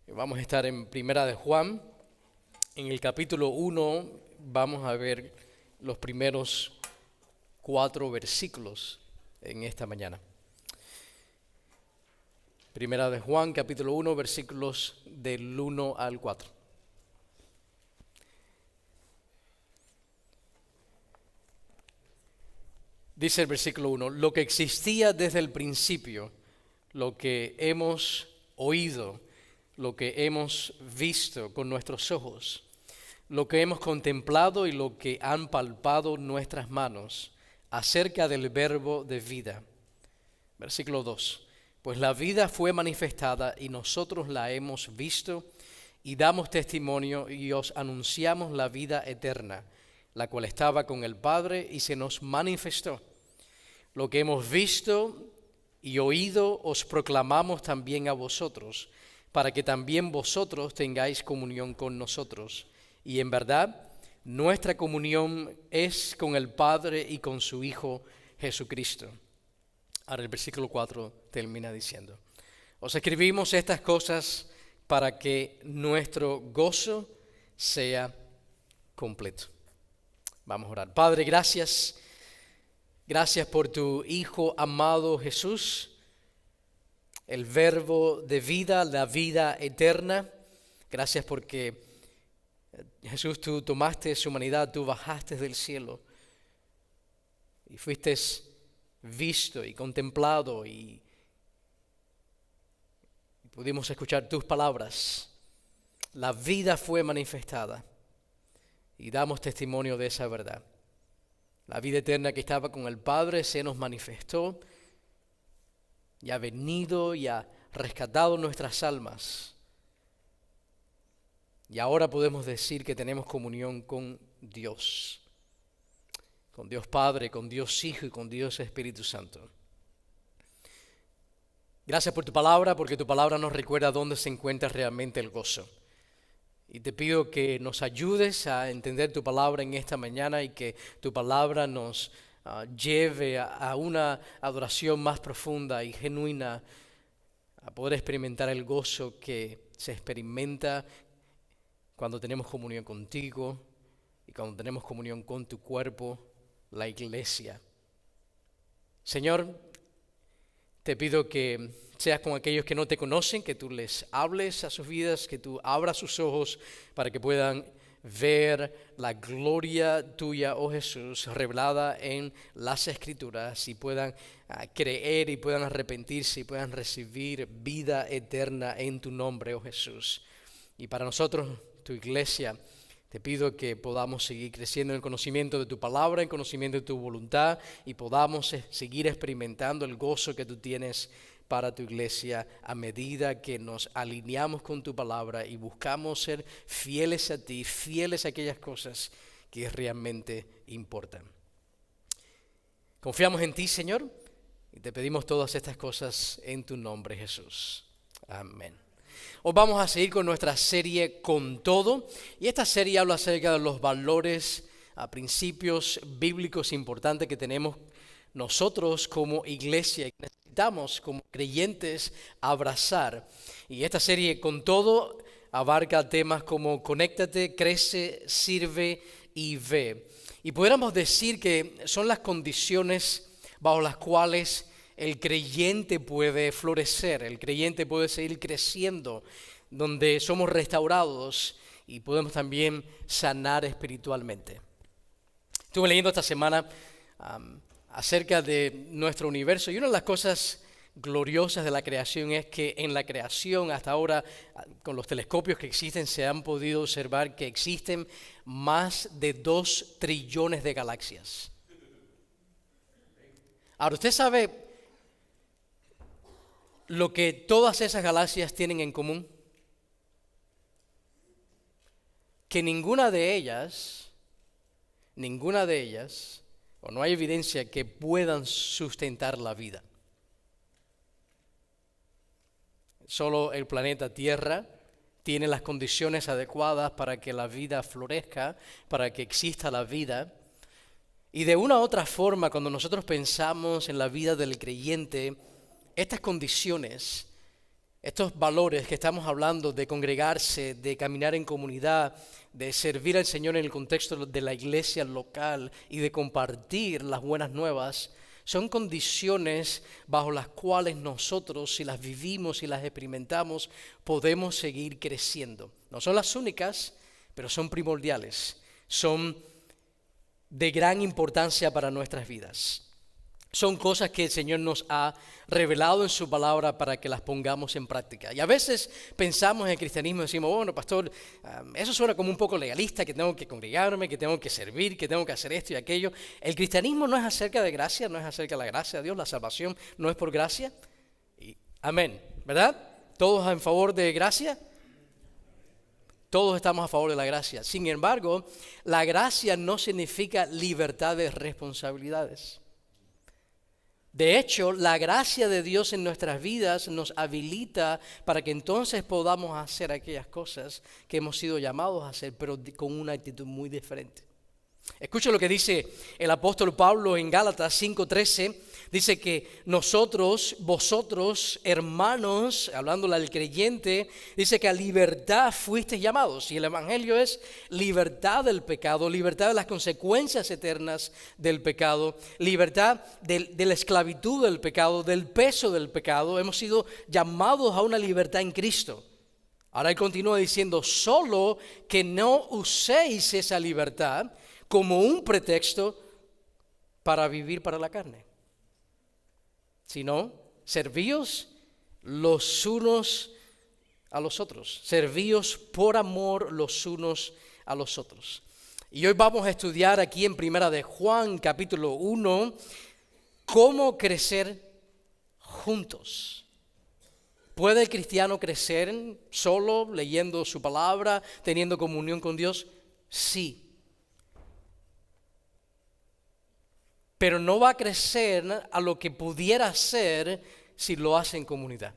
Vamos a estar en Primera de Juan. En el capítulo 1 vamos a ver los primeros 4 versículos en esta mañana. Primera de Juan, capítulo 1, versículos del 1 al 4. Dice el versículo 1, lo que existía desde el principio, lo que hemos oído, lo que hemos visto con nuestros ojos, lo que hemos contemplado y lo que han palpado nuestras manos acerca del verbo de vida. Versículo 2. Pues la vida fue manifestada y nosotros la hemos visto y damos testimonio y os anunciamos la vida eterna, la cual estaba con el Padre y se nos manifestó. Lo que hemos visto y oído os proclamamos también a vosotros, para que también vosotros tengáis comunión con nosotros. Y en verdad, nuestra comunión es con el Padre y con su Hijo Jesucristo. Ahora el versículo 4 termina diciendo, os escribimos estas cosas para que nuestro gozo sea completo. Vamos a orar. Padre, gracias por tu Hijo amado Jesús, el verbo de vida, la vida eterna. Gracias porque, Jesús, tú tomaste su humanidad, tú bajaste del cielo y fuiste visto y contemplado y pudimos escuchar tus palabras. La vida fue manifestada y damos testimonio de esa verdad. La vida eterna que estaba con el Padre se nos manifestó y ha venido y ha rescatado nuestras almas. Y ahora podemos decir que tenemos comunión con Dios Padre, con Dios Hijo y con Dios Espíritu Santo. Gracias por tu palabra, porque tu palabra nos recuerda dónde se encuentra realmente el gozo. Y te pido que nos ayudes a entender tu palabra en esta mañana y que tu palabra nos lleve a una adoración más profunda y genuina, a poder experimentar el gozo que se experimenta cuando tenemos comunión contigo y cuando tenemos comunión con tu cuerpo, la iglesia. Señor, te pido que seas con aquellos que no te conocen, que tú les hables a sus vidas, que tú abras sus ojos para que puedan ver la gloria tuya, oh Jesús, revelada en las Escrituras y puedan creer y puedan arrepentirse y puedan recibir vida eterna en tu nombre, oh Jesús. Y para nosotros, tu iglesia, te pido que podamos seguir creciendo en el conocimiento de tu palabra, en conocimiento de tu voluntad y podamos seguir experimentando el gozo que tú tienes para tu iglesia a medida que nos alineamos con tu palabra y buscamos ser fieles a ti, fieles a aquellas cosas que realmente importan. Confiamos en ti, Señor, y te pedimos todas estas cosas en tu nombre, Jesús. Amén. Hoy vamos a seguir con nuestra serie Con Todo, y esta serie habla acerca de los valores, principios bíblicos importantes que tenemos nosotros como iglesia y que necesitamos como creyentes abrazar. Y esta serie Con Todo abarca temas como conéctate, crece, sirve y ve. Y pudiéramos decir que son las condiciones bajo las cuales el creyente puede florecer, el creyente puede seguir creciendo, donde somos restaurados y podemos también sanar espiritualmente. Estuve leyendo esta semana acerca de nuestro universo y una de las cosas gloriosas de la creación es que en la creación hasta ahora, con los telescopios que existen, se han podido observar que existen más de 2 trillones de galaxias. Ahora, ¿usted sabe lo que todas esas galaxias tienen en común? Que ninguna de ellas, o no hay evidencia que puedan sustentar la vida. Solo el planeta Tierra tiene las condiciones adecuadas para que la vida florezca, para que exista la vida. Y de una u otra forma, cuando nosotros pensamos en la vida del creyente, estas condiciones estos valores que estamos hablando de congregarse, de caminar en comunidad, de servir al Señor en el contexto de la iglesia local y de compartir las buenas nuevas, son condiciones bajo las cuales nosotros, si las vivimos y las experimentamos, podemos seguir creciendo. No son las únicas, pero son primordiales, son de gran importancia para nuestras vidas. Son cosas que el Señor nos ha revelado en su palabra para que las pongamos en práctica. Y a veces pensamos en el cristianismo y decimos, bueno, pastor, eso suena como un poco legalista, que tengo que congregarme, que tengo que servir, que tengo que hacer esto y aquello. El cristianismo no es acerca de gracia, no es acerca de la gracia de Dios, la salvación no es por gracia. Amén, ¿verdad? ¿Todos en favor de gracia? Todos estamos a favor de la gracia. Sin embargo, la gracia no significa libertad de responsabilidades. De hecho, la gracia de Dios en nuestras vidas nos habilita para que entonces podamos hacer aquellas cosas que hemos sido llamados a hacer, pero con una actitud muy diferente. Escucha lo que dice el apóstol Pablo en Gálatas 5:13. Dice que vosotros, hermanos, hablándole al creyente, dice que a libertad fuisteis llamados. Y el evangelio es libertad del pecado, libertad de las consecuencias eternas del pecado, libertad de la esclavitud del pecado, del peso del pecado. Hemos sido llamados a una libertad en Cristo. Ahora él continúa diciendo, solo que no uséis esa libertad como un pretexto para vivir para la carne, sino servíos los unos a los otros, servíos por amor los unos a los otros. Y hoy vamos a estudiar aquí en Primera de Juan, capítulo 1, cómo crecer juntos. ¿Puede el cristiano crecer solo, leyendo su palabra, teniendo comunión con Dios? Sí. Pero no va a crecer a lo que pudiera ser si lo hace en comunidad.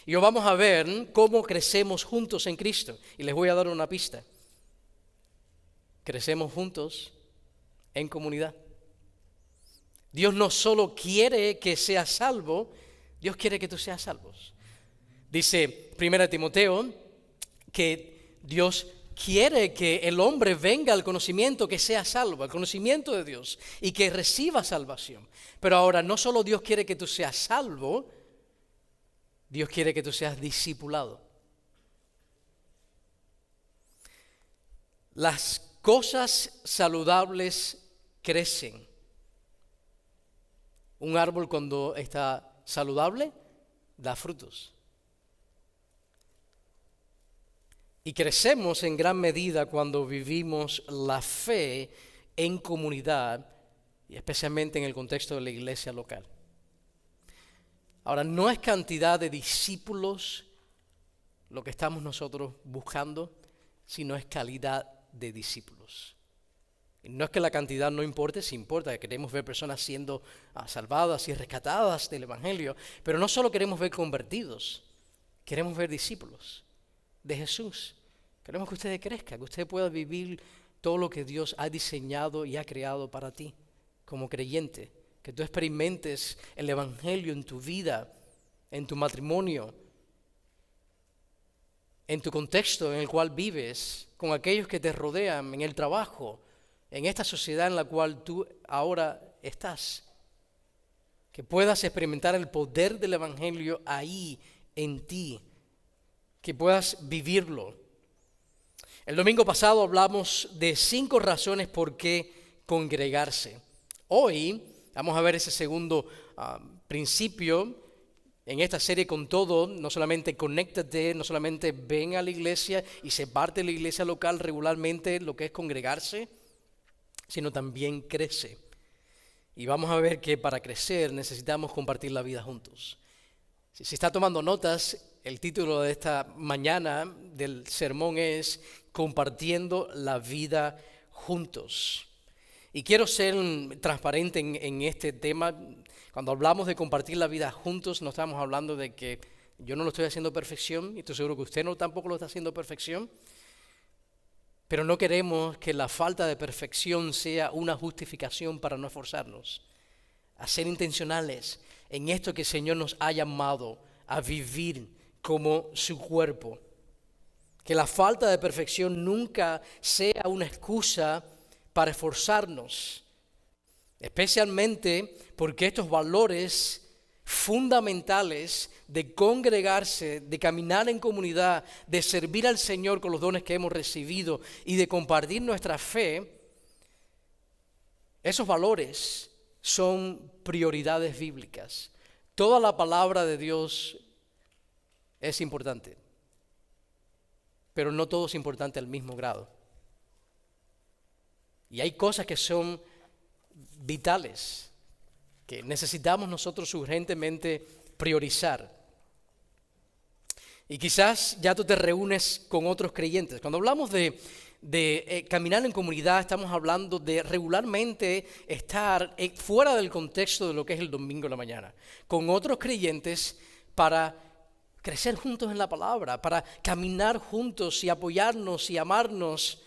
Y hoy vamos a ver cómo crecemos juntos en Cristo. Y les voy a dar una pista. Crecemos juntos en comunidad. Dios no solo quiere que seas salvo, Dios quiere que tú seas salvo. Dice 1 Timoteo que Dios quiere que el hombre venga al conocimiento, que sea salvo, al conocimiento de Dios y que reciba salvación. Pero ahora no solo Dios quiere que tú seas salvo, Dios quiere que tú seas discipulado. Las cosas saludables crecen. Un árbol cuando está saludable da frutos. Y crecemos en gran medida cuando vivimos la fe en comunidad, y especialmente en el contexto de la iglesia local. Ahora, no es cantidad de discípulos lo que estamos nosotros buscando, sino es calidad de discípulos. Y no es que la cantidad no importe, sí importa, queremos ver personas siendo salvadas y rescatadas del Evangelio, pero no solo queremos ver convertidos, queremos ver discípulos de Jesús. Queremos que usted crezca, que usted pueda vivir todo lo que Dios ha diseñado y ha creado para ti como creyente. Que tú experimentes el Evangelio en tu vida, en tu matrimonio, en tu contexto en el cual vives, con aquellos que te rodean, en el trabajo, en esta sociedad en la cual tú ahora estás. Que puedas experimentar el poder del Evangelio ahí, en ti. Que puedas vivirlo. El domingo pasado hablamos de 5 razones por qué congregarse. Hoy vamos a ver ese segundo principio en esta serie con todo. No solamente conéctate, no solamente ven a la iglesia y se parte de la iglesia local regularmente, lo que es congregarse, sino también crece. Y vamos a ver que para crecer necesitamos compartir la vida juntos. Si está tomando notas, el título de esta mañana del sermón es Compartiendo la vida juntos. Y quiero ser transparente en este tema. Cuando hablamos de compartir la vida juntos, no estamos hablando de que yo no lo estoy haciendo perfección, y estoy seguro que usted tampoco lo está haciendo perfección, pero no queremos que la falta de perfección sea una justificación para no esforzarnos, a ser intencionales en esto que el Señor nos ha llamado a vivir como su cuerpo. Que la falta de perfección nunca sea una excusa para esforzarnos, especialmente porque estos valores fundamentales de congregarse, de caminar en comunidad, de servir al Señor con los dones que hemos recibido y de compartir nuestra fe, esos valores son prioridades bíblicas. Toda la palabra de Dios es importante, pero no todo es importante al mismo grado. Y hay cosas que son vitales, que necesitamos nosotros urgentemente priorizar. Y quizás ya tú te reúnes con otros creyentes. Cuando hablamos de caminar en comunidad, estamos hablando de regularmente estar fuera del contexto de lo que es el domingo en la mañana, con otros creyentes para crecer juntos en la palabra, para caminar juntos y apoyarnos y amarnos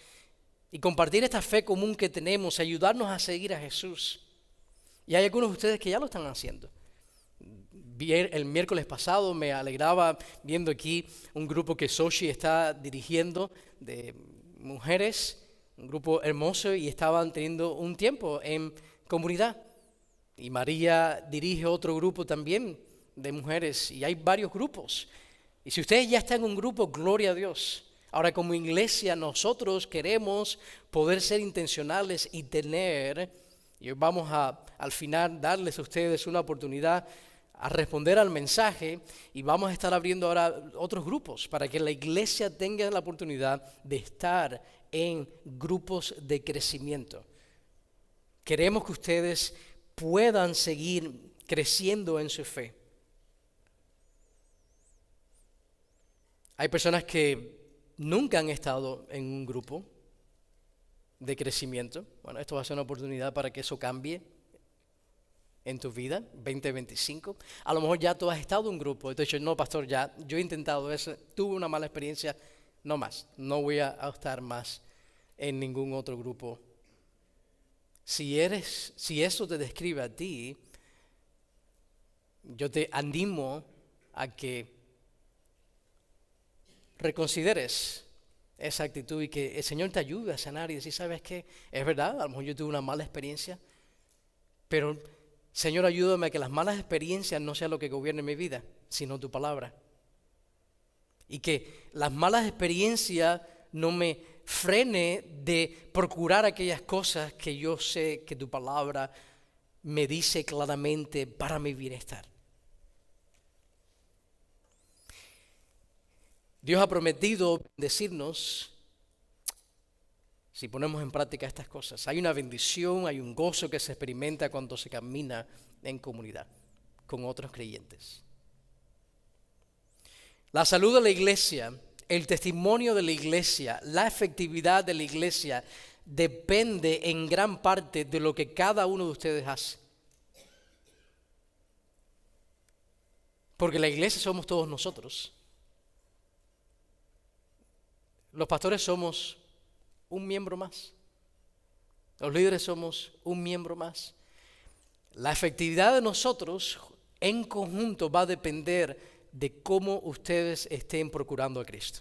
y compartir esta fe común que tenemos, ayudarnos a seguir a Jesús. Y hay algunos de ustedes que ya lo están haciendo. El miércoles pasado me alegraba viendo aquí un grupo que Xochitl está dirigiendo de mujeres, un grupo hermoso, y estaban teniendo un tiempo en comunidad. Y María dirige otro grupo también de mujeres, y hay varios grupos. Y si ustedes ya están en un grupo, gloria a Dios. Ahora, como iglesia, nosotros queremos poder ser intencionales y y vamos al final darles a ustedes una oportunidad a responder al mensaje, y vamos a estar abriendo ahora otros grupos para que la iglesia tenga la oportunidad de estar en grupos de crecimiento. Queremos que ustedes puedan seguir creciendo en su fe. Hay personas que nunca han estado en un grupo de crecimiento. Bueno, esto va a ser una oportunidad para que eso cambie en tu vida, 2025. A lo mejor ya tú has estado en un grupo y te has dicho, no, pastor, ya yo he intentado eso, tuve una mala experiencia, no más, no voy a estar más en ningún otro grupo. Si eso te describe a ti, yo te animo a que reconsideres esa actitud y que el Señor te ayude a sanar y decir, ¿sabes qué? Es verdad, a lo mejor yo tuve una mala experiencia, pero Señor, ayúdame a que las malas experiencias no sean lo que gobierne mi vida, sino tu palabra. Y que las malas experiencias no me frene de procurar aquellas cosas que yo sé que tu palabra me dice claramente para mi bienestar. Dios ha prometido decirnos, si ponemos en práctica estas cosas, hay una bendición, hay un gozo que se experimenta cuando se camina en comunidad con otros creyentes. La salud de la iglesia, el testimonio de la iglesia, la efectividad de la iglesia depende en gran parte de lo que cada uno de ustedes hace. Porque la iglesia somos todos nosotros. Los pastores somos un miembro más. Los líderes somos un miembro más. La efectividad de nosotros en conjunto va a depender de cómo ustedes estén procurando a Cristo.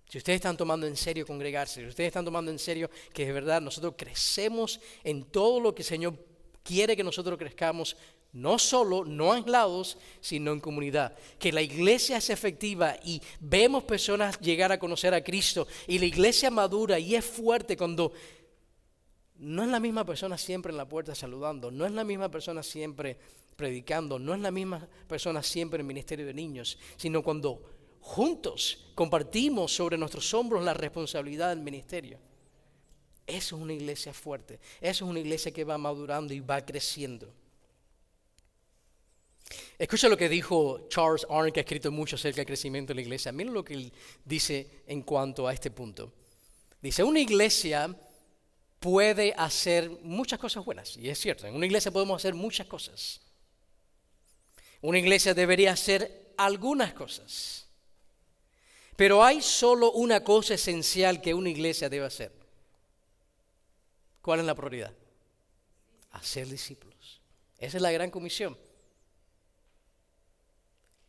Si ustedes están tomando en serio congregarse, si ustedes están tomando en serio que de verdad nosotros crecemos en todo lo que el Señor quiere que nosotros crezcamos, no solo, no aislados, sino en comunidad. Que la iglesia es efectiva y vemos personas llegar a conocer a Cristo y la iglesia madura y es fuerte cuando no es la misma persona siempre en la puerta saludando, no es la misma persona siempre predicando, no es la misma persona siempre en el ministerio de niños, sino cuando juntos compartimos sobre nuestros hombros la responsabilidad del ministerio. Eso es una iglesia fuerte, eso es una iglesia que va madurando y va creciendo. Escucha lo que dijo Charles Arnott, que ha escrito mucho acerca del crecimiento de la iglesia. Miren lo que él dice en cuanto a este punto. Dice, una iglesia puede hacer muchas cosas buenas. Y es cierto, en una iglesia podemos hacer muchas cosas. Una iglesia debería hacer algunas cosas. Pero hay solo una cosa esencial que una iglesia debe hacer. ¿Cuál es la prioridad? Hacer discípulos. Esa es la gran comisión.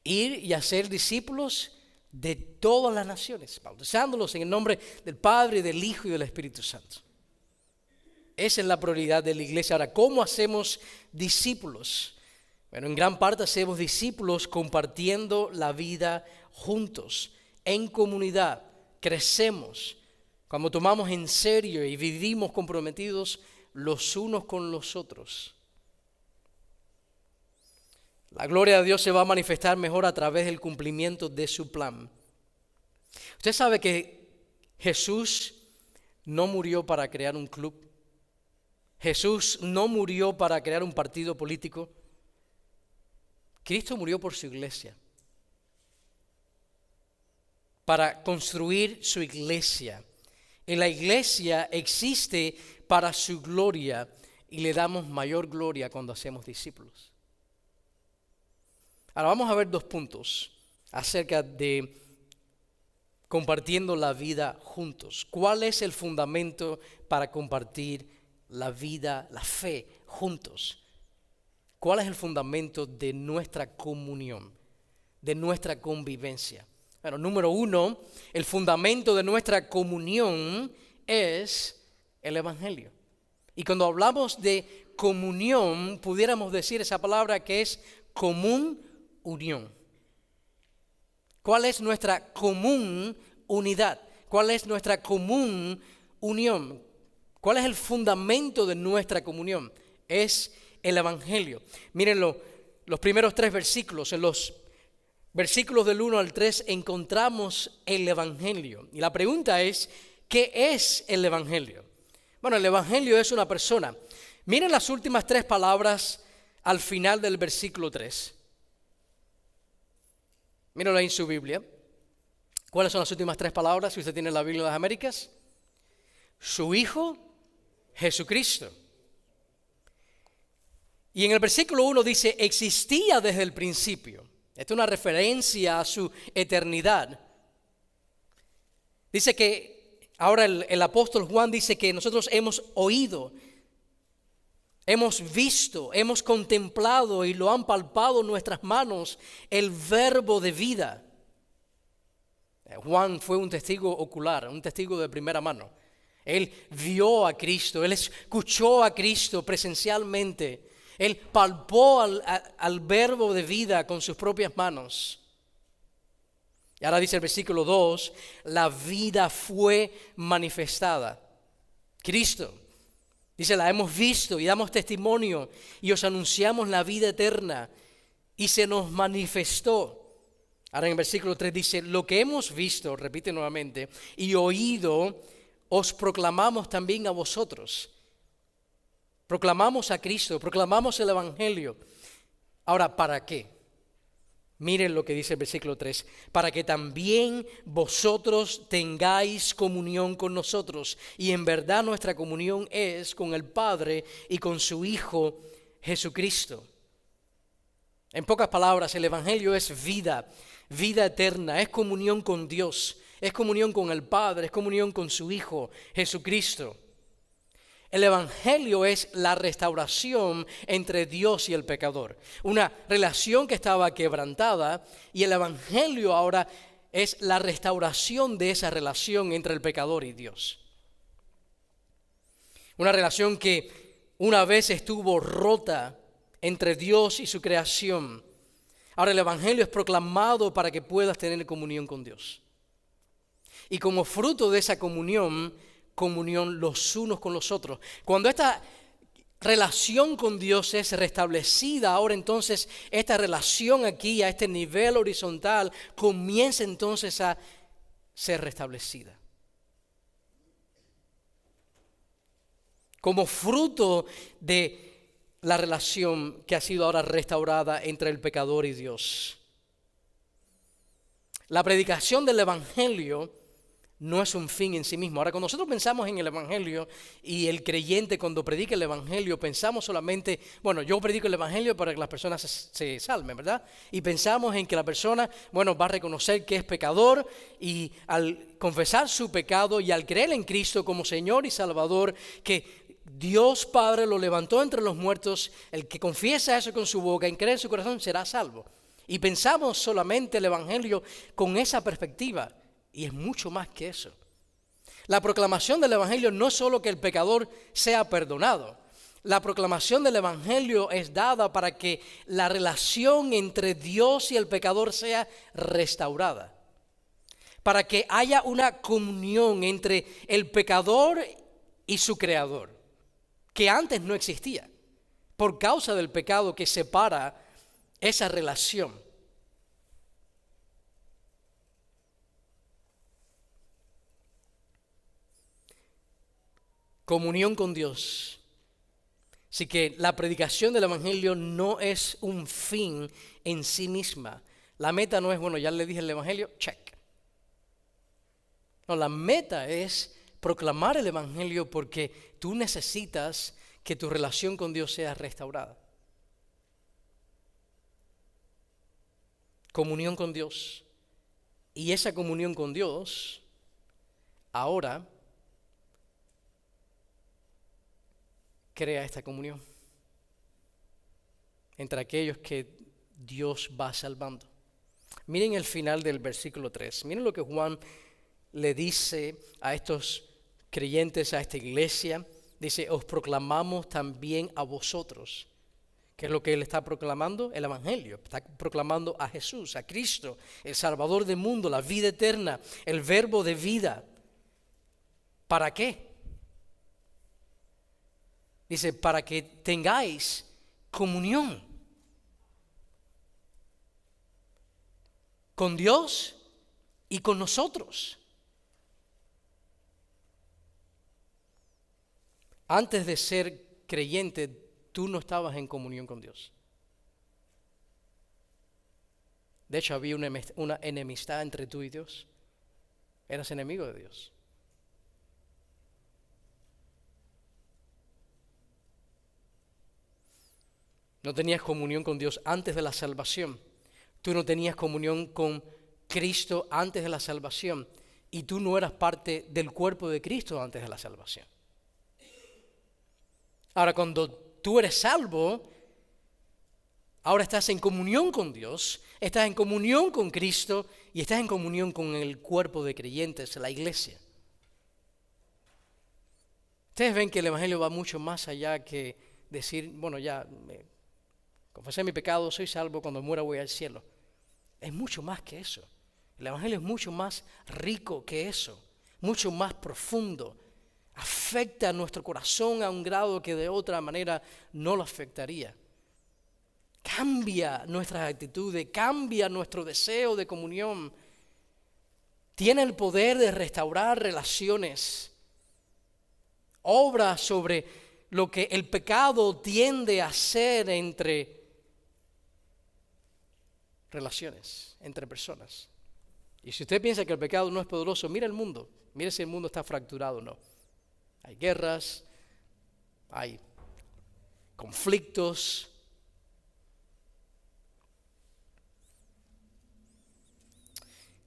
Ir y hacer discípulos de todas las naciones, bautizándolos en el nombre del Padre, del Hijo y del Espíritu Santo. Esa es la prioridad de la iglesia. Ahora, ¿cómo hacemos discípulos? Bueno, en gran parte hacemos discípulos compartiendo la vida juntos, en comunidad. Crecemos cuando tomamos en serio y vivimos comprometidos los unos con los otros. La gloria de Dios se va a manifestar mejor a través del cumplimiento de su plan. Usted sabe que Jesús no murió para crear un club. Jesús no murió para crear un partido político. Cristo murió por su iglesia, para construir su iglesia. Y la iglesia existe para su gloria y le damos mayor gloria cuando hacemos discípulos. Ahora vamos a ver 2 puntos acerca de compartiendo la vida juntos. ¿Cuál es el fundamento para compartir la vida, la fe juntos? ¿Cuál es el fundamento de nuestra comunión, de nuestra convivencia? Bueno, número 1, el fundamento de nuestra comunión es el Evangelio. Y cuando hablamos de comunión, pudiéramos decir esa palabra que es común unión. ¿Cuál es nuestra común unidad? ¿Cuál es nuestra común unión? ¿Cuál es el fundamento de nuestra comunión? Es el Evangelio. Miren los primeros 3 versículos. En los versículos del 1 al 3 encontramos el Evangelio. Y la pregunta es, ¿qué es el Evangelio? Bueno, el Evangelio es una persona. Miren las últimas 3 palabras al final del versículo 3. Mírenlo ahí en su Biblia. ¿Cuáles son las últimas 3 palabras si usted tiene la Biblia de las Américas? Su Hijo, Jesucristo. Y en el versículo 1 dice, existía desde el principio. Esta es una referencia a su eternidad. Dice que, ahora el apóstol Juan dice que nosotros hemos oído, hemos visto, hemos contemplado y lo han palpado nuestras manos, el verbo de vida. Juan fue un testigo ocular, un testigo de primera mano. Él vio a Cristo, él escuchó a Cristo presencialmente. Él palpó al verbo de vida con sus propias manos. Y ahora dice el versículo 2, la vida fue manifestada. Cristo. Dice, la hemos visto y damos testimonio y os anunciamos la vida eterna y se nos manifestó. Ahora en el versículo 3 dice, lo que hemos visto, repite nuevamente, y oído, os proclamamos también a vosotros. Proclamamos a Cristo, proclamamos el Evangelio. Ahora, ¿para qué? Miren lo que dice el versículo 3. Para que también vosotros tengáis comunión con nosotros. Y en verdad nuestra comunión es con el Padre y con su Hijo Jesucristo. En pocas palabras, el Evangelio es vida, vida eterna, es comunión con Dios, es comunión con el Padre, es comunión con su Hijo Jesucristo. El Evangelio es la restauración entre Dios y el pecador. Una relación que estaba quebrantada y el Evangelio ahora es la restauración de esa relación entre el pecador y Dios. Una relación que una vez estuvo rota entre Dios y su creación. Ahora el Evangelio es proclamado para que puedas tener comunión con Dios. Y como fruto de esa comunión los unos con los otros. Cuando esta relación con Dios es restablecida, ahora entonces esta relación aquí a este nivel horizontal comienza entonces a ser restablecida. Como fruto de la relación que ha sido ahora restaurada entre el pecador y Dios. La predicación del Evangelio no es un fin en sí mismo. Ahora, cuando nosotros pensamos en el Evangelio y el creyente cuando predica el Evangelio, pensamos solamente, bueno, yo predico el Evangelio para que las personas se salven, ¿verdad? Y pensamos en que la persona, bueno, va a reconocer que es pecador y al confesar su pecado y al creer en Cristo como Señor y Salvador, que Dios Padre lo levantó entre los muertos, el que confiesa eso con su boca y cree en su corazón será salvo. Y pensamos solamente el Evangelio con esa perspectiva, y es mucho más que eso. La proclamación del Evangelio no es solo que el pecador sea perdonado. La proclamación del Evangelio es dada para que la relación entre Dios y el pecador sea restaurada. Para que haya una comunión entre el pecador y su Creador, que antes no existía, por causa del pecado que separa esa relación. Comunión con Dios. Así que la predicación del Evangelio no es un fin en sí misma. La meta no es, bueno, ya le dije el Evangelio, check. No, la meta es proclamar el Evangelio porque tú necesitas que tu relación con Dios sea restaurada. Comunión con Dios. Y esa comunión con Dios ahora crea esta comunión entre aquellos que Dios va salvando. Miren el final del versículo 3. Miren lo que Juan le dice a estos creyentes, a esta iglesia. Dice, os proclamamos también a vosotros. ¿Qué es lo que él está proclamando? El Evangelio. Está proclamando a Jesús, a Cristo, el Salvador del mundo, la vida eterna, el verbo de vida. ¿Para qué? Dice, para que tengáis comunión con Dios y con nosotros. Antes de ser creyente, tú no estabas en comunión con Dios. De hecho, había una enemistad entre tú y Dios. Eras enemigo de Dios. No tenías comunión con Dios antes de la salvación. Tú no tenías comunión con Cristo antes de la salvación. Y tú no eras parte del cuerpo de Cristo antes de la salvación. Ahora, cuando tú eres salvo, ahora estás en comunión con Dios, estás en comunión con Cristo y estás en comunión con el cuerpo de creyentes, la iglesia. Ustedes ven que el Evangelio va mucho más allá que decir, bueno, ya confesé mi pecado, soy salvo, cuando muera voy al cielo. Es mucho más que eso. El Evangelio es mucho más rico que eso, mucho más profundo. Afecta a nuestro corazón a un grado que de otra manera no lo afectaría. Cambia nuestras actitudes, cambia nuestro deseo de comunión. Tiene el poder de restaurar relaciones. Obra sobre lo que el pecado tiende a hacer entre relaciones, entre personas. Y si usted piensa que el pecado no es poderoso, mire el mundo. Mire si el mundo está fracturado o no. Hay guerras, hay conflictos.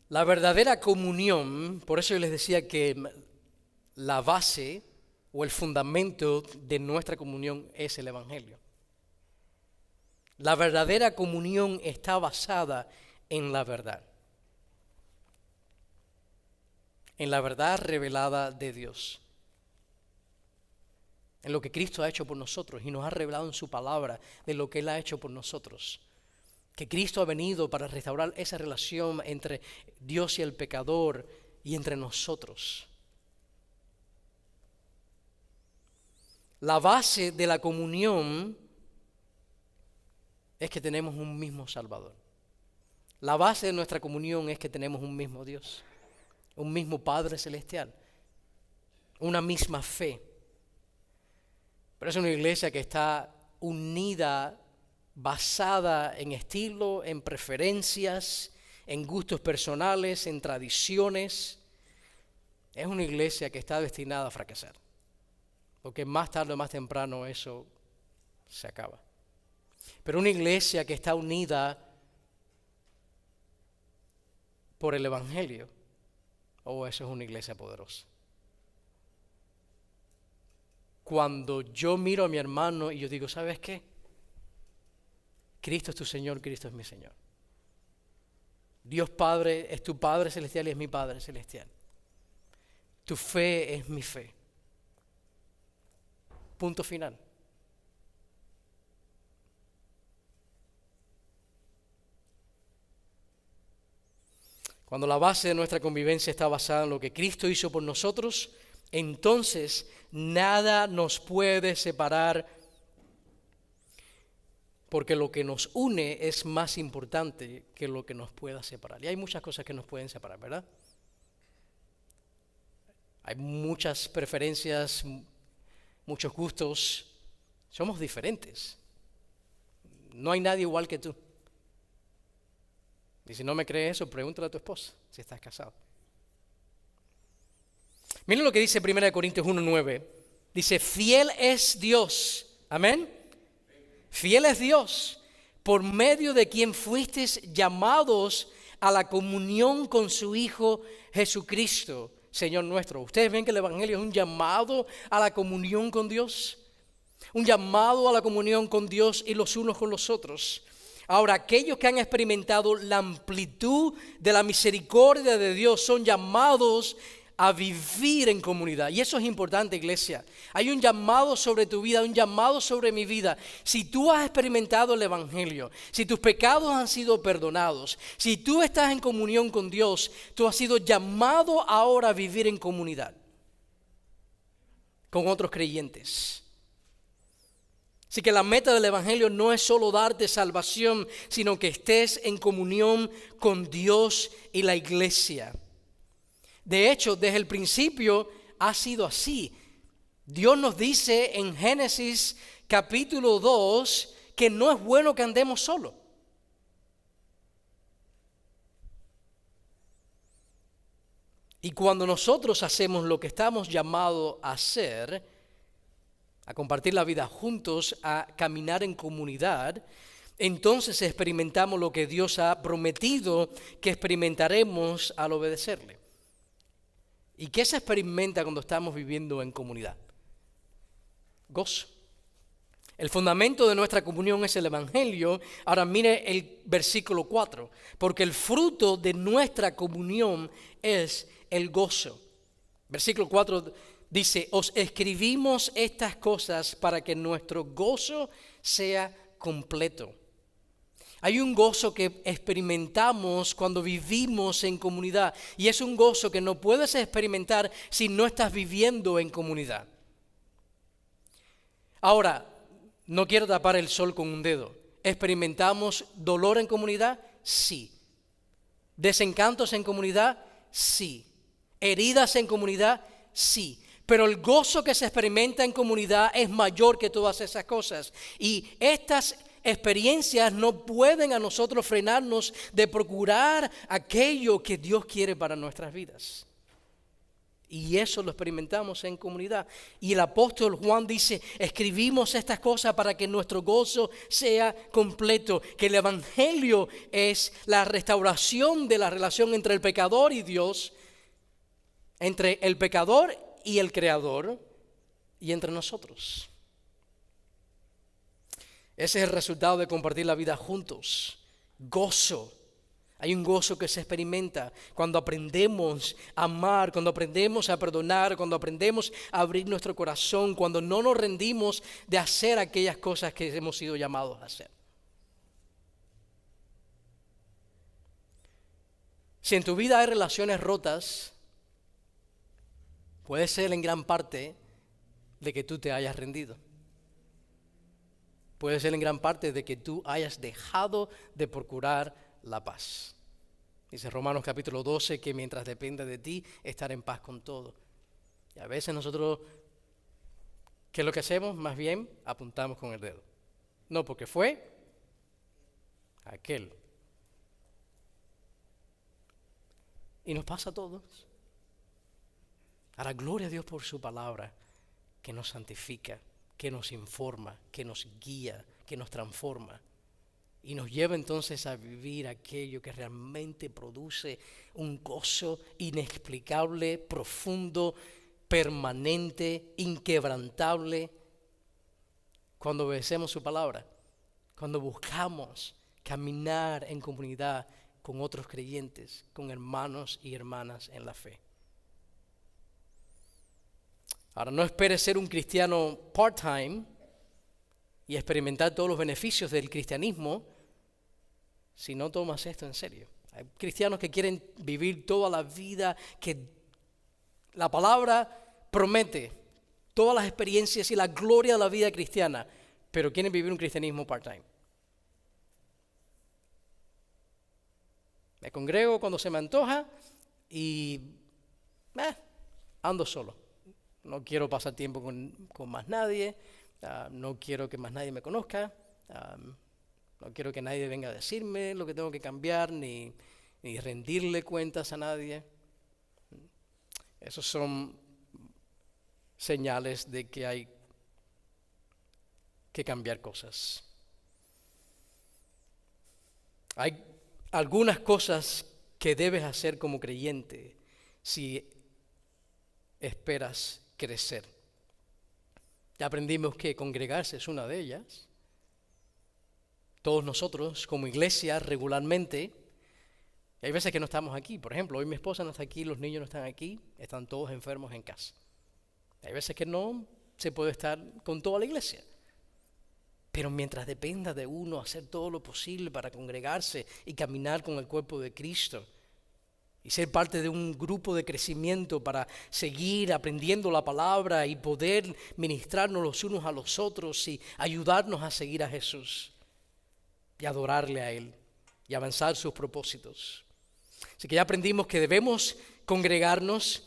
La verdadera comunión, por eso yo les decía que la base o el fundamento de nuestra comunión es el Evangelio. La verdadera comunión está basada en la verdad revelada de Dios, en lo que Cristo ha hecho por nosotros y nos ha revelado en su palabra de lo que Él ha hecho por nosotros. Que Cristo ha venido para restaurar esa relación entre Dios y el pecador y entre nosotros. La base de la comunión es que tenemos un mismo Salvador. La base de nuestra comunión es que tenemos un mismo Dios, un mismo Padre Celestial, una misma fe. Pero es una iglesia que está unida, basada en estilo, en preferencias, en gustos personales, en tradiciones. Es una iglesia que está destinada a fracasar, porque más tarde o más temprano eso se acaba. Pero una iglesia que está unida por el Evangelio, eso es una iglesia poderosa. Cuando yo miro a mi hermano y yo digo, ¿sabes qué? Cristo es tu Señor, Cristo es mi Señor. Dios Padre es tu Padre celestial y es mi Padre celestial. Tu fe es mi fe. Punto final. Cuando la base de nuestra convivencia está basada en lo que Cristo hizo por nosotros, entonces nada nos puede separar, porque lo que nos une es más importante que lo que nos pueda separar. Y hay muchas cosas que nos pueden separar, ¿verdad? Hay muchas preferencias, muchos gustos. Somos diferentes. No hay nadie igual que tú. Y si no me crees eso, pregúntale a tu esposa si estás casado. Miren lo que dice 1 Corintios 1:9. Dice, fiel es Dios. Amén. Fiel es Dios, por medio de quien fuisteis llamados a la comunión con su Hijo Jesucristo, Señor nuestro. ¿Ustedes ven que el Evangelio es un llamado a la comunión con Dios? Un llamado a la comunión con Dios y los unos con los otros. Ahora, aquellos que han experimentado la amplitud de la misericordia de Dios son llamados a vivir en comunidad. Y eso es importante, iglesia. Hay un llamado sobre tu vida, un llamado sobre mi vida. Si tú has experimentado el Evangelio, si tus pecados han sido perdonados, si tú estás en comunión con Dios, tú has sido llamado ahora a vivir en comunidad con otros creyentes. Así que la meta del Evangelio no es solo darte salvación, sino que estés en comunión con Dios y la iglesia. De hecho, desde el principio ha sido así. Dios nos dice en Génesis capítulo 2 que no es bueno que andemos solos. Y cuando nosotros hacemos lo que estamos llamados a hacer, a compartir la vida juntos, a caminar en comunidad, entonces experimentamos lo que Dios ha prometido que experimentaremos al obedecerle. ¿Y qué se experimenta cuando estamos viviendo en comunidad? Gozo. El fundamento de nuestra comunión es el Evangelio. Ahora mire el versículo 4. Porque el fruto de nuestra comunión es el gozo. Versículo 4 dice, os escribimos estas cosas para que nuestro gozo sea completo. Hay un gozo que experimentamos cuando vivimos en comunidad, y es un gozo que no puedes experimentar si no estás viviendo en comunidad. Ahora, no quiero tapar el sol con un dedo. ¿Experimentamos dolor en comunidad? Sí. ¿Desencantos en comunidad? Sí. ¿Heridas en comunidad? Sí. Pero el gozo que se experimenta en comunidad es mayor que todas esas cosas. Y estas experiencias no pueden a nosotros frenarnos de procurar aquello que Dios quiere para nuestras vidas. Y eso lo experimentamos en comunidad. Y el apóstol Juan dice, escribimos estas cosas para que nuestro gozo sea completo. Que el Evangelio es la restauración de la relación entre el pecador y Dios, entre el pecador y el Creador, y entre nosotros. Ese es el resultado de compartir la vida juntos. Gozo. Hay un gozo que se experimenta cuando aprendemos a amar, cuando aprendemos a perdonar, cuando aprendemos a abrir nuestro corazón, cuando no nos rendimos de hacer aquellas cosas que hemos sido llamados a hacer. Si en tu vida hay relaciones rotas, puede ser en gran parte de que tú te hayas rendido. Puede ser en gran parte de que tú hayas dejado de procurar la paz. Dice Romanos capítulo 12 que mientras dependa de ti, estar en paz con todo. Y a veces nosotros, ¿qué es lo que hacemos? Más bien apuntamos con el dedo. No, porque fue aquel. Y nos pasa a todos. Ahora, gloria a Dios por su palabra, que nos santifica, que nos informa, que nos guía, que nos transforma. Y nos lleva entonces a vivir aquello que realmente produce un gozo inexplicable, profundo, permanente, inquebrantable. Cuando obedecemos su palabra, cuando buscamos caminar en comunidad con otros creyentes, con hermanos y hermanas en la fe. Ahora, no esperes ser un cristiano part-time y experimentar todos los beneficios del cristianismo si no tomas esto en serio. Hay cristianos que quieren vivir toda la vida que la palabra promete, todas las experiencias y la gloria de la vida cristiana, pero quieren vivir un cristianismo part-time. Me congrego cuando se me antoja y ando solo. No quiero pasar tiempo con más nadie, no quiero que más nadie me conozca, no quiero que nadie venga a decirme lo que tengo que cambiar, ni rendirle cuentas a nadie. Esos son señales de que hay que cambiar cosas. Hay algunas cosas que debes hacer como creyente si esperas crecer. Ya aprendimos que congregarse es una de ellas. Todos nosotros como iglesia regularmente, hay veces que no estamos aquí. Por ejemplo, hoy mi esposa no está aquí, los niños no están aquí, están todos enfermos en casa. Hay veces que no se puede estar con toda la iglesia. Pero mientras dependa de uno hacer todo lo posible para congregarse y caminar con el cuerpo de Cristo y ser parte de un grupo de crecimiento para seguir aprendiendo la palabra y poder ministrarnos los unos a los otros y ayudarnos a seguir a Jesús y adorarle a Él y avanzar sus propósitos. Así que ya aprendimos que debemos congregarnos,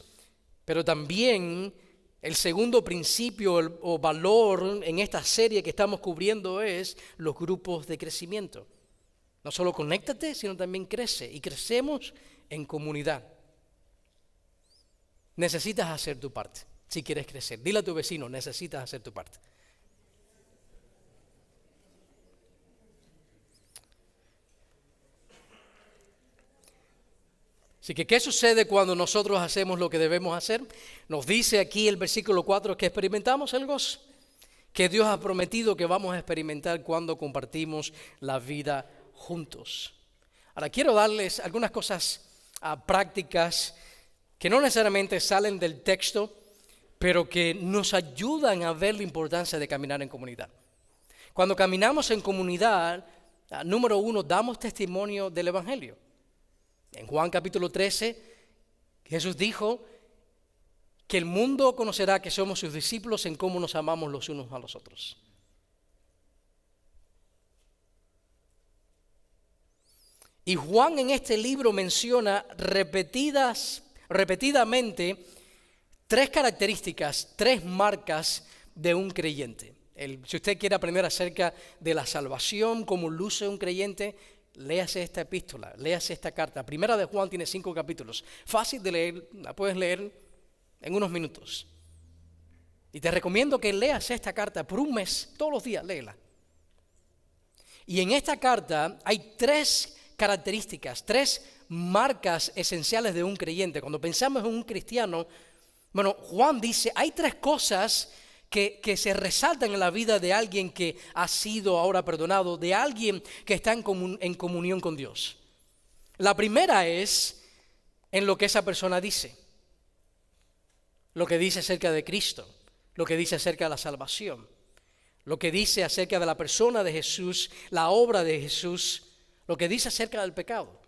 pero también el segundo principio o valor en esta serie que estamos cubriendo es los grupos de crecimiento. No solo conéctate, sino también crece. Y crecemos en comunidad. Necesitas hacer tu parte si quieres crecer. Dile a tu vecino, necesitas hacer tu parte. Así que, ¿qué sucede cuando nosotros hacemos lo que debemos hacer? Nos dice aquí el versículo 4 que experimentamos el gozo, que Dios ha prometido que vamos a experimentar cuando compartimos la vida juntos. Ahora, quiero darles algunas cosas prácticas que no necesariamente salen del texto, pero que nos ayudan a ver la importancia de caminar en comunidad. Cuando caminamos en comunidad, número 1, damos testimonio del Evangelio. En Juan capítulo 13, Jesús dijo que el mundo conocerá que somos sus discípulos en cómo nos amamos los unos a los otros. Y Juan en este libro menciona repetidamente 3 características, 3 marcas de un creyente. Si usted quiere aprender acerca de la salvación, cómo luce un creyente, léase esta epístola, léase esta carta. Primera de Juan tiene 5 capítulos. Fácil de leer, la puedes leer en unos minutos. Y te recomiendo que leas esta carta por un mes, todos los días, léela. Y en esta carta hay 3 características, 3 marcas esenciales de un creyente. Cuando pensamos en un cristiano, Juan dice, hay 3 cosas que se resaltan en la vida de alguien que ha sido ahora perdonado, de alguien que está en comunión con Dios. La primera es en lo que esa persona dice, lo que dice acerca de Cristo, lo que dice acerca de la salvación, lo que dice acerca de la persona de Jesús, la obra de Jesús, lo que dice acerca del pecado.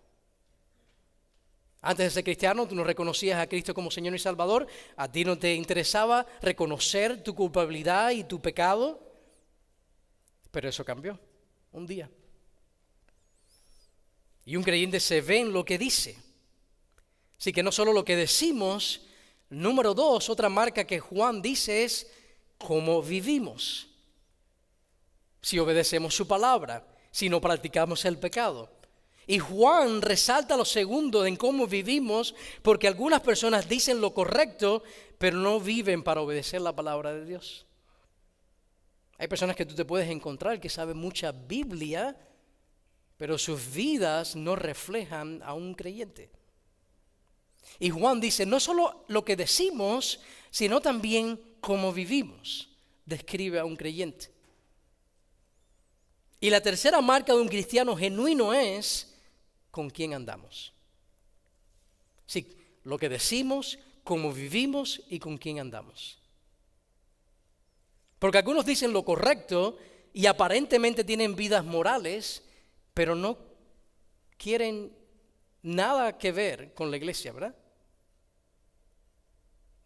Antes de ser cristiano, tú no reconocías a Cristo como Señor y Salvador, a ti no te interesaba reconocer tu culpabilidad y tu pecado, pero eso cambió un día. Y un creyente se ve en lo que dice. Así que no solo lo que decimos, número 2, otra marca que Juan dice es cómo vivimos. Si obedecemos su palabra, si no practicamos el pecado. Y Juan resalta lo segundo en cómo vivimos, porque algunas personas dicen lo correcto, pero no viven para obedecer la palabra de Dios. Hay personas que tú te puedes encontrar que saben mucha Biblia, pero sus vidas no reflejan a un creyente. Y Juan dice, no solo lo que decimos, sino también cómo vivimos, describe a un creyente. Y la tercera marca de un cristiano genuino es con quién andamos. Sí, lo que decimos, cómo vivimos y con quién andamos. Porque algunos dicen lo correcto y aparentemente tienen vidas morales, pero no quieren nada que ver con la iglesia, ¿verdad?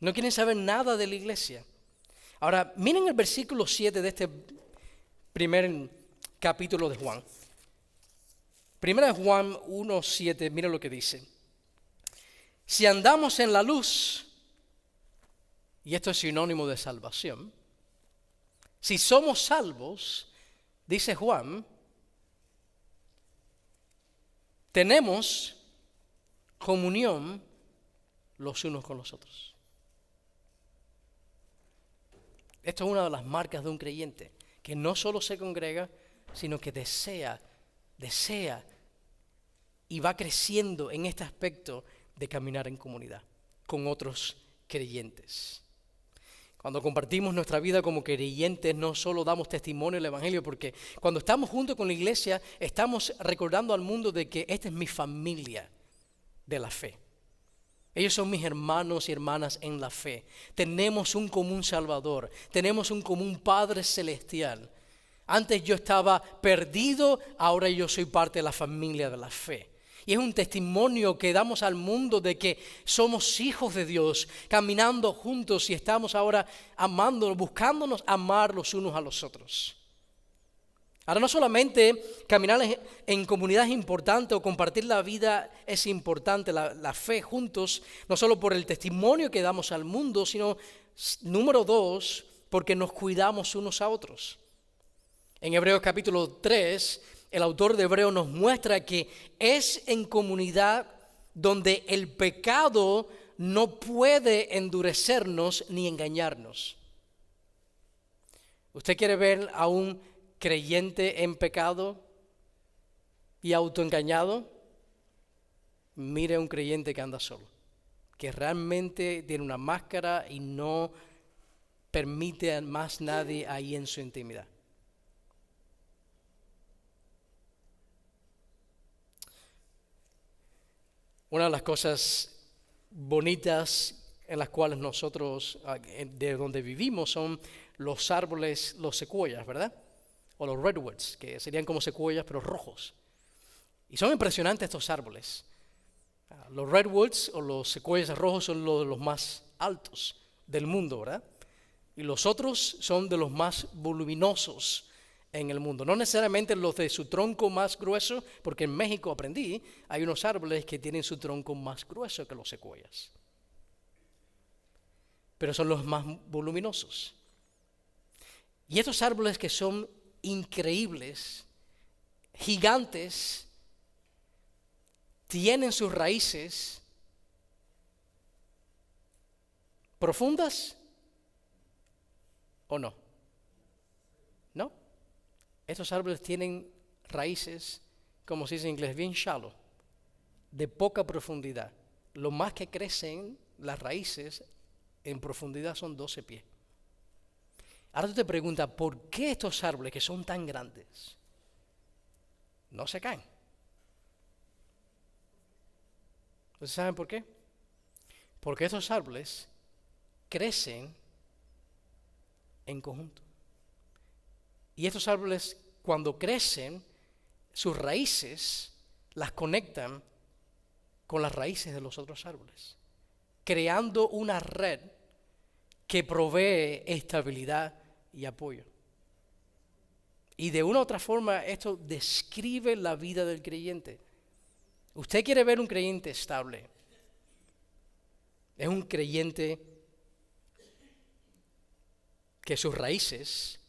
No quieren saber nada de la iglesia. Ahora, miren el versículo 7 de este primer capítulo de Juan. Primera de Juan 1:7, miren lo que dice. Si andamos en la luz, y esto es sinónimo de salvación, si somos salvos, dice Juan, tenemos comunión los unos con los otros. Esto es una de las marcas de un creyente, que no solo se congrega, sino que desea y va creciendo en este aspecto de caminar en comunidad con otros creyentes. Cuando compartimos nuestra vida como creyentes, no solo damos testimonio del Evangelio, porque cuando estamos juntos con la iglesia, estamos recordando al mundo de que esta es mi familia de la fe. Ellos son mis hermanos y hermanas en la fe. Tenemos un común Salvador, tenemos un común Padre Celestial. Antes yo estaba perdido, ahora yo soy parte de la familia de la fe. Y es un testimonio que damos al mundo de que somos hijos de Dios, caminando juntos y estamos ahora amándonos, buscándonos amar los unos a los otros. Ahora, no solamente caminar en comunidad es importante o compartir la vida es importante, la fe juntos, no solo por el testimonio que damos al mundo, sino, número 2, porque nos cuidamos unos a otros. En Hebreos capítulo 3, el autor de Hebreos nos muestra que es en comunidad donde el pecado no puede endurecernos ni engañarnos. ¿Usted quiere ver a un creyente en pecado y autoengañado? Mire a un creyente que anda solo, que realmente tiene una máscara y no permite a más nadie ahí en su intimidad. Una de las cosas bonitas en las cuales nosotros, de donde vivimos, son los árboles, los secuoyas, ¿verdad? O los redwoods, que serían como secuoyas pero rojos. Y son impresionantes estos árboles. Los redwoods o los secuoyas rojos son los más altos del mundo, ¿verdad? Y los otros son de los más voluminosos en el mundo. No necesariamente los de su tronco más grueso, porque en México aprendí, hay unos árboles que tienen su tronco más grueso que los secuoyas. Pero son los más voluminosos. Y estos árboles que son increíbles, gigantes, tienen sus raíces profundas o no. ¿No? Estos árboles tienen raíces, como se dice en inglés, bien shallow, de poca profundidad. Lo más que crecen las raíces en profundidad son 12 pies. Ahora tú te preguntas, ¿por qué estos árboles que son tan grandes no se caen? ¿Ustedes saben por qué? Porque estos árboles crecen en conjunto. Y estos árboles, cuando crecen, sus raíces las conectan con las raíces de los otros árboles, creando una red que provee estabilidad y apoyo. Y de una u otra forma, esto describe la vida del creyente. Usted quiere ver un creyente estable. Es un creyente que sus raíces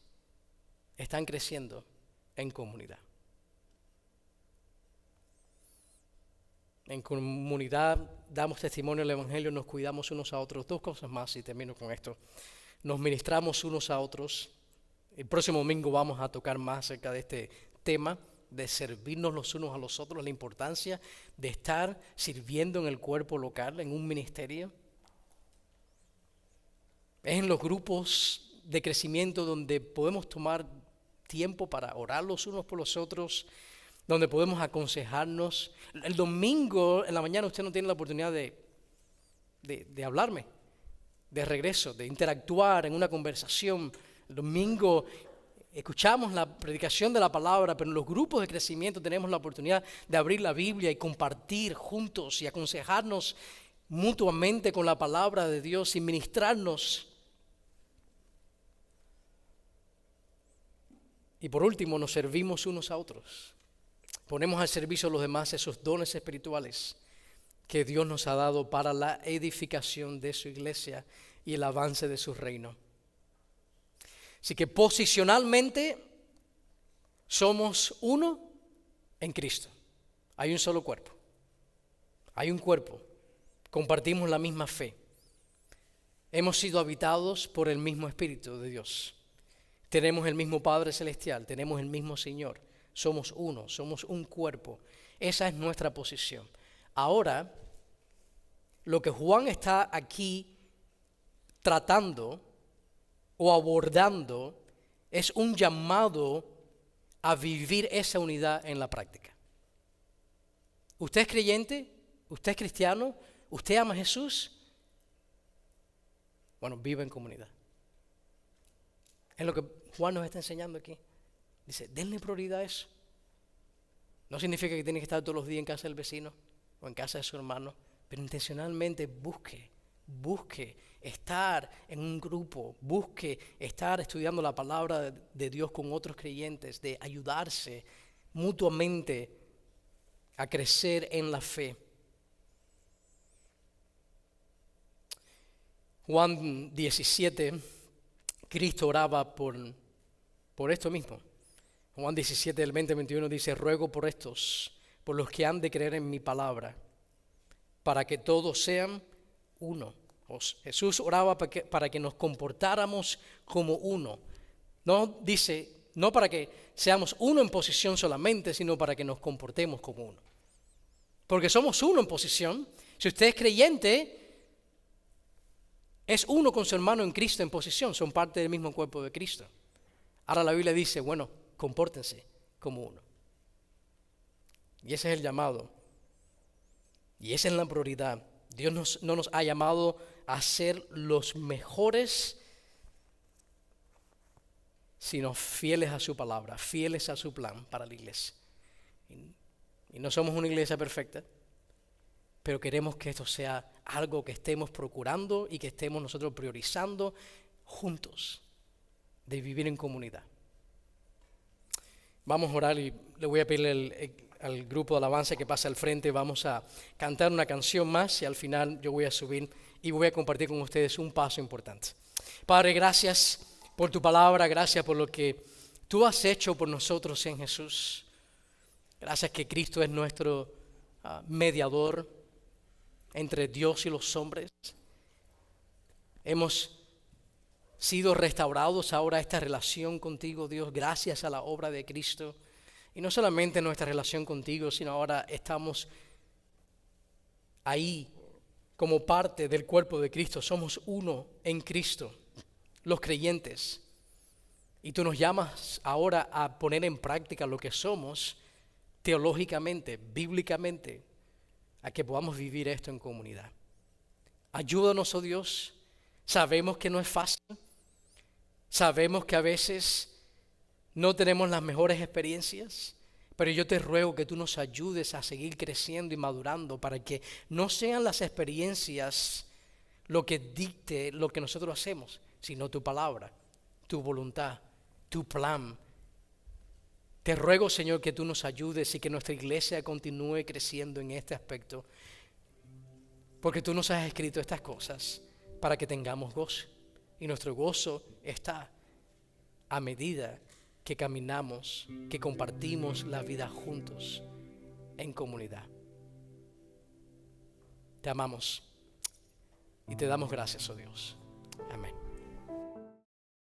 están creciendo en comunidad. En comunidad damos testimonio del Evangelio, nos cuidamos unos a otros. 2 cosas más y termino con esto. Nos ministramos unos a otros. El próximo domingo vamos a tocar más acerca de este tema, de servirnos los unos a los otros, la importancia de estar sirviendo en el cuerpo local, en un ministerio. Es en los grupos de crecimiento donde podemos tomar tiempo para orar los unos por los otros, donde podemos aconsejarnos. El domingo en la mañana usted no tiene la oportunidad de hablarme, de regreso, de interactuar en una conversación. El domingo escuchamos la predicación de la palabra, pero en los grupos de crecimiento tenemos la oportunidad de abrir la Biblia y compartir juntos y aconsejarnos mutuamente con la palabra de Dios y ministrarnos. Y por último, nos servimos unos a otros. Ponemos al servicio a los demás esos dones espirituales que Dios nos ha dado para la edificación de su iglesia y el avance de su reino. Así que posicionalmente somos uno en Cristo. Hay un solo cuerpo. Hay un cuerpo. Compartimos la misma fe. Hemos sido habitados por el mismo Espíritu de Dios. Tenemos el mismo Padre Celestial, tenemos el mismo Señor. Somos uno, somos un cuerpo. Esa es nuestra posición. Ahora, lo que Juan está aquí tratando o abordando es un llamado a vivir esa unidad en la práctica. ¿Usted es creyente? ¿Usted es cristiano? ¿Usted ama a Jesús? Bueno, vive en comunidad. Es lo que Juan nos está enseñando aquí. Dice, denle prioridad a eso. No significa que tiene que estar todos los días en casa del vecino o en casa de su hermano, pero intencionalmente busque estar en un grupo, busque estar estudiando la palabra de Dios con otros creyentes, de ayudarse mutuamente a crecer en la fe. Juan 17, Cristo oraba por esto mismo. Juan 17, del 20-21 dice, ruego por estos, por los que han de creer en mi palabra, para que todos sean uno. Jesús oraba para que nos comportáramos como uno. No dice, no para que seamos uno en posición solamente, sino para que nos comportemos como uno. Porque somos uno en posición. Si usted es creyente, es uno con su hermano en Cristo en posición, son parte del mismo cuerpo de Cristo. Ahora la Biblia dice, bueno, compórtense como uno. Y ese es el llamado. Y esa es la prioridad. Dios no nos ha llamado a ser los mejores, sino fieles a su palabra, fieles a su plan para la iglesia. Y no somos una iglesia perfecta, pero queremos que esto sea algo que estemos procurando y que estemos nosotros priorizando juntos, de vivir en comunidad. Vamos a orar y le voy a pedir al grupo de alabanza que pase al frente. Vamos a cantar una canción más y al final yo voy a subir y voy a compartir con ustedes un paso importante. Padre, gracias por tu palabra, gracias por lo que tú has hecho por nosotros en Jesús. Gracias que Cristo es nuestro mediador entre Dios y los hombres. Hemos sido restaurados ahora a esta relación contigo, Dios, gracias a la obra de Cristo. Y no solamente nuestra relación contigo, sino ahora estamos ahí como parte del cuerpo de Cristo. Somos uno en Cristo, los creyentes. Y tú nos llamas ahora a poner en práctica lo que somos teológicamente, bíblicamente, a que podamos vivir esto en comunidad. Ayúdanos, oh Dios. Sabemos que no es fácil. Sabemos que a veces no tenemos las mejores experiencias, pero yo te ruego que tú nos ayudes a seguir creciendo y madurando para que no sean las experiencias lo que dicte lo que nosotros hacemos, sino tu palabra, tu voluntad, tu plan. Te ruego, Señor, que tú nos ayudes y que nuestra iglesia continúe creciendo en este aspecto, porque tú nos has escrito estas cosas para que tengamos gozo. Y nuestro gozo está a medida que caminamos, que compartimos la vida juntos en comunidad. Te amamos y te damos gracias, oh Dios. Amén.